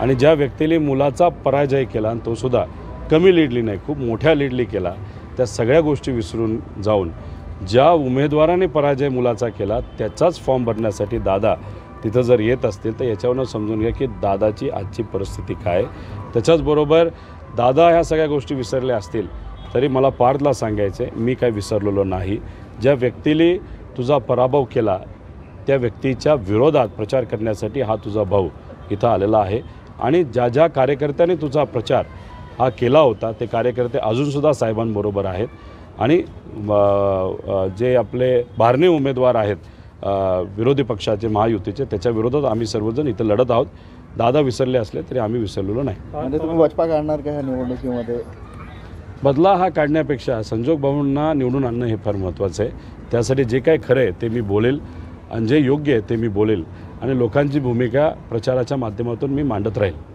आणि ज्या व्यक्तीने मुलाचा पराजय केला आणि तो सुद्धा कमी लीडली नाही, खूप मोठ्या लीडली केला, त्या सगळ्या गोष्टी विसरून जाऊन ज्या उमेदवाराने पराजय मुलाचा केला त्याचाच फॉर्म भरण्यासाठी दादा तिथं जर येत असतील तर याच्यावरून समजून घ्या की दादाची आजची परिस्थिती काय. त्याच्याचबरोबर दादा ह्या सगळ्या गोष्टी विसरल्या असतील तरी मला पार्थला सांगायचं आहे, मी काय विसरलेलो नाही. ज्या व्यक्तीने तुझा पराभव केला त्या व्यक्तीच्या विरोधात प्रचार करण्यासाठी हा तुझा भाऊ इथं आलेला आहे. आणि ज्या ज्या कार्यकर्त्यांनी तुझा प्रचार हा केला होता ते कार्यकर्ते अजूनसुद्धा साहेबांबरोबर आहेत. आणि जे आपले बारणे उमेदवार आहेत विरोधी पक्षाचे महायुतीचे त्याच्या विरोधात आम्ही सर्वजण इथं लढत आहोत. दादा विसरले असले तरी आम्ही विसरलेलो नाही. म्हणजे तुम्ही वचपा काढणार का ह्या निवडणुकीमध्ये? बदला हा काढण्यापेक्षा संजोग भाऊंना निवडून आणणं हे फार महत्त्वाचं आहे. त्यासाठी जे काही खरं आहे ते मी बोलेल आणि जे योग्य आहे ते मी बोलेल आणि लोकांची भूमिका प्रचाराच्या माध्यमातून मी मांडत राहील.